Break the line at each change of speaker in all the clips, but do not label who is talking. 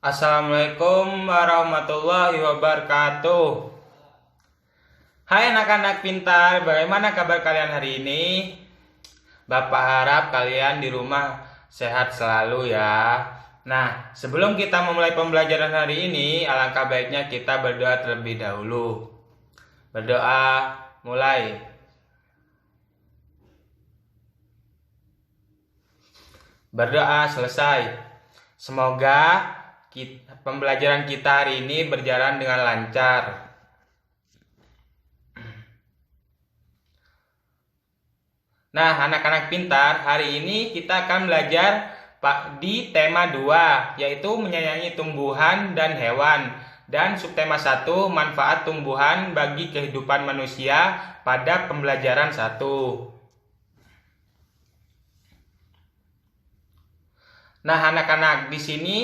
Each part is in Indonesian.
Assalamualaikum warahmatullahi wabarakatuh. Hai anak-anak pintar, bagaimana kabar kalian hari ini? Bapak harap kalian di rumah sehat selalu ya. Nah, sebelum kita memulai pembelajaran hari ini, alangkah baiknya kita berdoa terlebih dahulu. Berdoa, mulai. Berdoa selesai. Semoga pembelajaran kita hari ini berjalan dengan lancar. Nah, anak-anak pintar, hari ini kita akan belajar di tema 2, yaitu menyayangi tumbuhan dan hewan. Dan subtema 1, manfaat tumbuhan bagi kehidupan manusia pada pembelajaran 1. Nah, anak-anak, di sini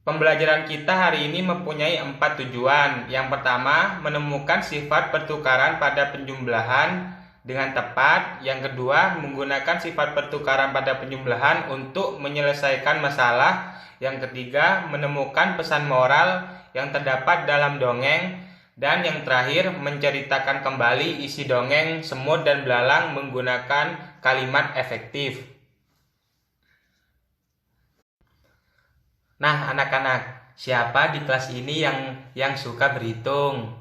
pembelajaran kita hari ini mempunyai 4 tujuan. Yang pertama, menemukan sifat pertukaran pada penjumlahan dengan tepat. Yang kedua, menggunakan sifat pertukaran pada penjumlahan untuk menyelesaikan masalah. Yang ketiga, menemukan pesan moral yang terdapat dalam dongeng. Dan yang terakhir, menceritakan kembali isi dongeng semut dan belalang menggunakan kalimat efektif. Nah, anak-anak, siapa di kelas ini yang suka berhitung?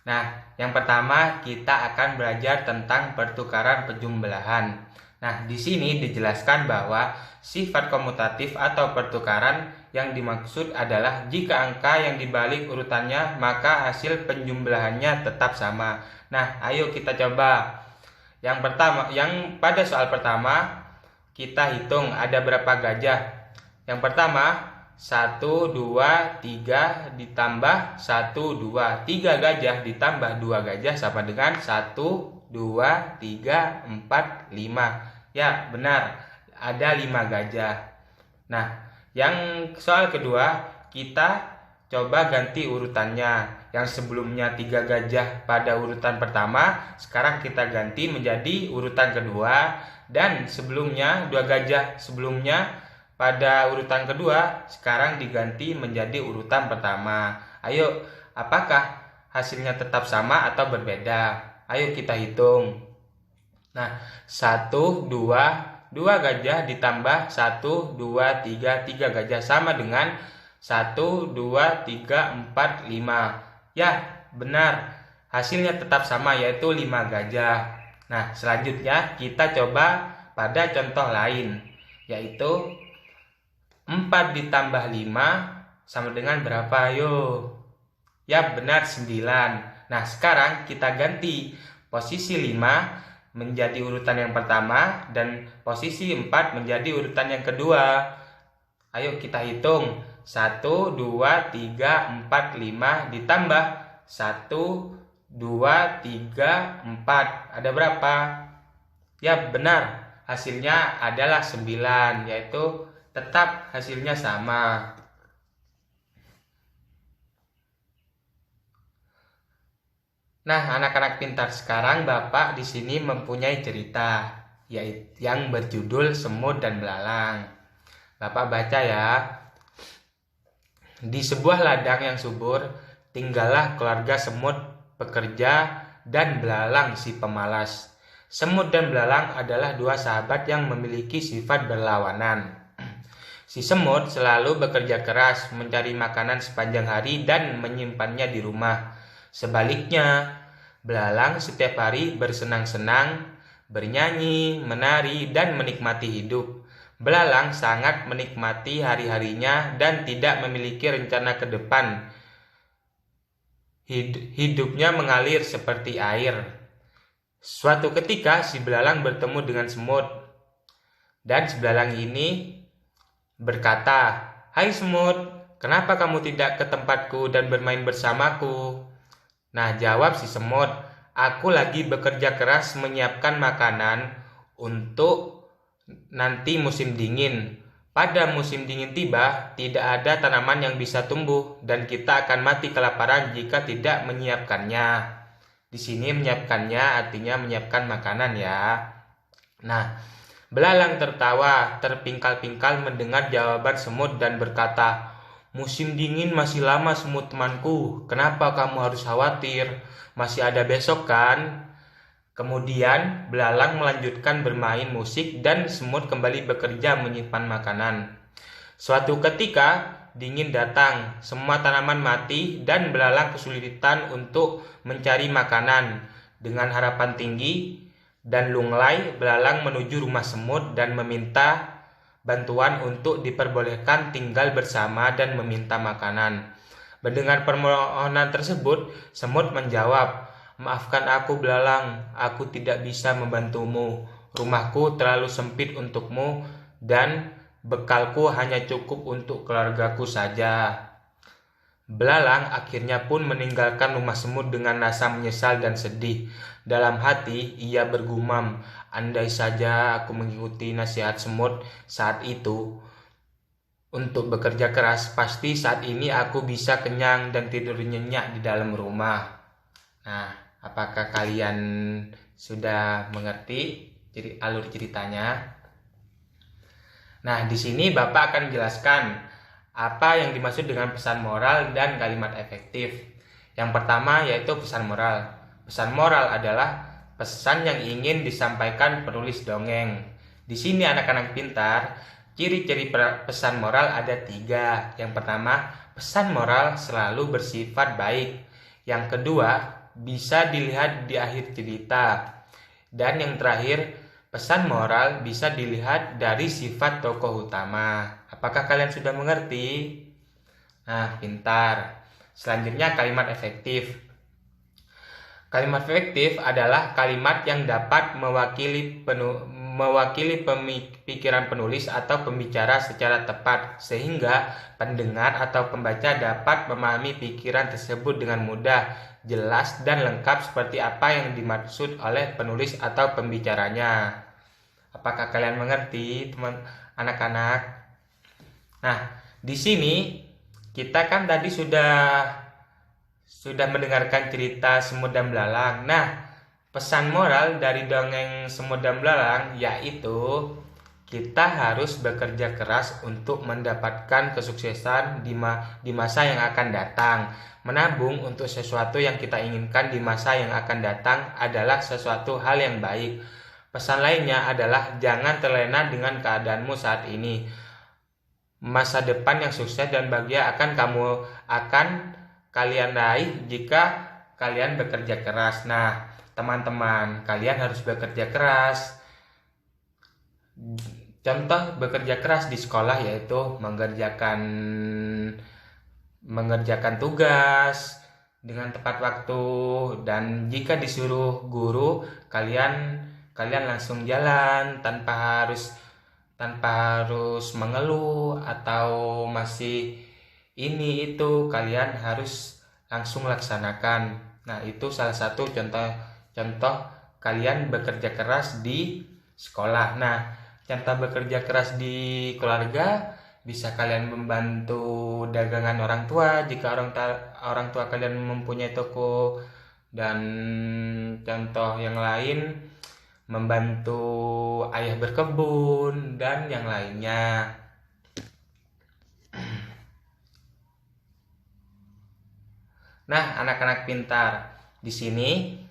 Nah, yang pertama kita akan belajar tentang pertukaran penjumlahan. Nah, di sini dijelaskan bahwa sifat komutatif atau pertukaran yang dimaksud adalah jika angka yang dibalik urutannya maka hasil penjumlahannya tetap sama. Nah, ayo kita coba. Pada soal pertama kita hitung ada berapa gajah. Yang pertama, 1, 2, 3 ditambah 1, 2. 3 gajah ditambah 2 gajah sama dengan 1, 2, 3, 4, 5. Ya, benar. Ada 5 gajah. Nah, yang soal kedua, kita coba ganti urutannya. Yang sebelumnya 3 gajah pada urutan pertama, sekarang kita ganti menjadi urutan kedua. Dan sebelumnya 2 gajah sebelumnya pada urutan kedua, sekarang diganti menjadi urutan pertama. Ayo, apakah hasilnya tetap sama atau berbeda? Ayo kita hitung. Nah, 1, 2 gajah ditambah 1, 2, 3 gajah sama dengan 1, 2, 3, 4, 5. Ya, benar. Hasilnya tetap sama, yaitu 5 gajah. Nah, selanjutnya kita coba pada contoh lain, yaitu 4 ditambah 5 sama dengan berapa? Ayo. Ya, benar, 9. Nah, sekarang kita ganti posisi 5 menjadi urutan yang pertama dan posisi 4 menjadi urutan yang kedua. Ayo kita hitung. 1, 2, 3, 4, 5 ditambah 1, 2, 3, 4. Ada berapa? Ya, benar. Hasilnya adalah 9, yaitu tetap hasilnya sama. Nah, anak-anak pintar, sekarang Bapak di sini mempunyai cerita yaitu yang berjudul Semut dan Belalang. Bapak baca ya. Di sebuah ladang yang subur, tinggallah keluarga semut pekerja dan belalang si pemalas. Semut dan belalang adalah 2 sahabat yang memiliki sifat berlawanan. Si semut selalu bekerja keras mencari makanan sepanjang hari dan menyimpannya di rumah. Sebaliknya, belalang setiap hari bersenang-senang, bernyanyi, menari, dan menikmati hidup. Belalang sangat menikmati hari-harinya dan tidak memiliki rencana ke depan. Hidupnya mengalir seperti air. Suatu ketika si belalang bertemu dengan semut. Dan si belalang ini berkata, "Hai semut, kenapa kamu tidak ke tempatku dan bermain bersamaku?" Nah, jawab si semut, "Aku lagi bekerja keras menyiapkan makanan untuk nanti musim dingin. Pada musim dingin tiba, tidak ada tanaman yang bisa tumbuh dan kita akan mati kelaparan jika tidak menyiapkannya." Di sini menyiapkannya artinya menyiapkan makanan ya. Nah, belalang tertawa terpingkal-pingkal mendengar jawaban semut dan berkata, Musim dingin masih lama semut temanku. Kenapa kamu harus khawatir? Masih ada besok kan? Kemudian belalang melanjutkan bermain musik dan semut kembali bekerja menyimpan makanan. Suatu ketika dingin datang, semua tanaman mati dan belalang kesulitan untuk mencari makanan. Dengan harapan tinggi dan lunglai, belalang menuju rumah semut dan meminta bantuan untuk diperbolehkan tinggal bersama dan meminta makanan. Mendengar permohonan tersebut, semut menjawab, "Maafkan aku belalang, aku tidak bisa membantumu. Rumahku terlalu sempit untukmu dan bekalku hanya cukup untuk keluargaku saja." Belalang akhirnya pun meninggalkan rumah semut dengan rasa menyesal dan sedih. Dalam hati, ia bergumam, "Andai saja aku mengikuti nasihat semut saat itu untuk bekerja keras, pasti saat ini aku bisa kenyang dan tidur nyenyak di dalam rumah." Nah, apakah kalian sudah mengerti alur ceritanya? Nah, di sini Bapak akan jelaskan apa yang dimaksud dengan pesan moral dan kalimat efektif. Yang pertama yaitu pesan moral. Pesan moral adalah pesan yang ingin disampaikan penulis dongeng. Di sini anak-anak pintar, ciri-ciri pesan moral ada 3. Yang pertama, pesan moral selalu bersifat baik. Yang kedua, bisa dilihat di akhir cerita. Dan yang terakhir, pesan moral bisa dilihat dari sifat tokoh utama. Apakah kalian sudah mengerti? Nah, pintar. Selanjutnya kalimat efektif. Kalimat efektif adalah kalimat yang dapat mewakili pikiran penulis atau pembicara secara tepat, sehingga pendengar atau pembaca dapat memahami pikiran tersebut dengan mudah, jelas, dan lengkap seperti apa yang dimaksud oleh penulis atau pembicaranya. Apakah kalian mengerti, teman anak-anak? Nah, di sini kita kan tadi sudah mendengarkan cerita semut dan belalang. Nah, pesan moral dari dongeng semut dan belalang yaitu kita harus bekerja keras untuk mendapatkan kesuksesan di masa yang akan datang. Menabung untuk sesuatu yang kita inginkan di masa yang akan datang adalah sesuatu hal yang baik. Pesan lainnya adalah jangan terlena dengan keadaanmu saat ini. Masa depan yang sukses dan bahagia akan kalian raih jika kalian bekerja keras. Nah, teman-teman, kalian harus bekerja keras. Contoh bekerja keras di sekolah yaitu mengerjakan tugas dengan tepat waktu, dan jika disuruh guru, kalian langsung jalan tanpa harus mengeluh atau masih ini itu, kalian harus langsung laksanakan. Nah, itu salah satu contoh kalian bekerja keras di sekolah. Nah, contoh bekerja keras di keluarga bisa kalian membantu dagangan orang tua jika orang tua kalian mempunyai toko, dan contoh yang lain membantu ayah berkebun dan yang lainnya. Nah, anak-anak pintar, di sini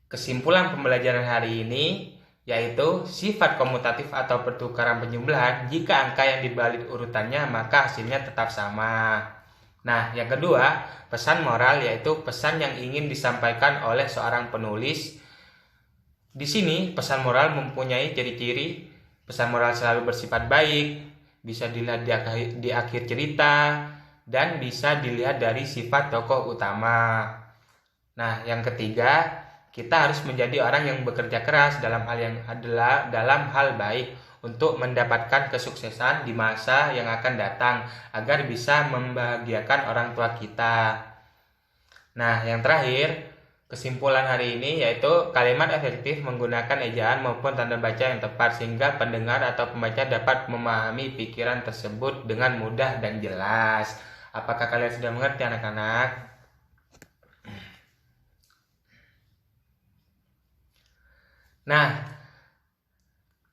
kesimpulan pembelajaran hari ini yaitu sifat komutatif atau pertukaran penjumlahan. Jika angka yang dibalik urutannya maka hasilnya tetap sama. Nah, yang kedua, pesan moral yaitu pesan yang ingin disampaikan oleh seorang penulis. Di sini pesan moral mempunyai ciri-ciri. Pesan moral selalu bersifat baik, bisa dilihat di akhir cerita, dan bisa dilihat dari sifat tokoh utama. Nah, yang ketiga, kita harus menjadi orang yang bekerja keras dalam hal baik untuk mendapatkan kesuksesan di masa yang akan datang agar bisa membahagiakan orang tua kita. Nah, yang terakhir, kesimpulan hari ini yaitu kalimat efektif menggunakan ejaan maupun tanda baca yang tepat sehingga pendengar atau pembaca dapat memahami pikiran tersebut dengan mudah dan jelas. Apakah kalian sudah mengerti, anak-anak? Nah,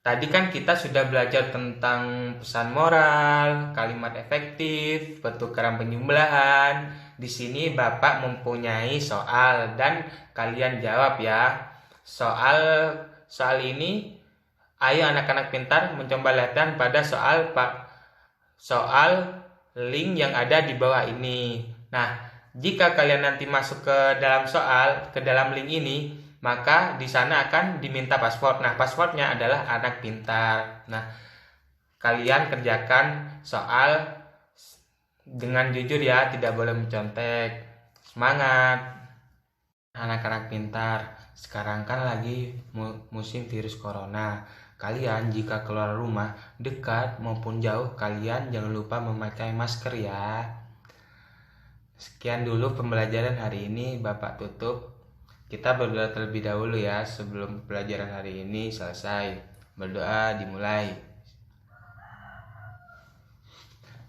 Tadi kan kita sudah belajar tentang pesan moral, kalimat efektif, pertukaran penjumlahan. Di sini Bapak mempunyai soal dan kalian jawab ya. Soal ini, ayo anak-anak pintar mencoba latihan pada soal link yang ada di bawah ini. Nah, jika kalian nanti masuk ke dalam link ini, maka di sana akan diminta password. Nah, passwordnya adalah anak pintar. Nah, kalian kerjakan soal dengan jujur ya, tidak boleh mencontek. Semangat, anak-anak pintar. Sekarang kan lagi musim virus corona. Kalian jika keluar rumah, dekat maupun jauh, kalian jangan lupa memakai masker ya. Sekian dulu pembelajaran hari ini, Bapak tutup. Kita berdoa terlebih dahulu ya sebelum pelajaran hari ini selesai. Berdoa dimulai.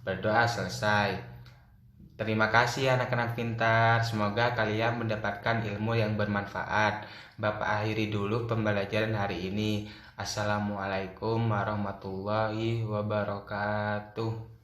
Berdoa selesai. Terima kasih anak-anak pintar. Semoga kalian mendapatkan ilmu yang bermanfaat. Bapak akhiri dulu pembelajaran hari ini. Assalamualaikum warahmatullahi wabarakatuh.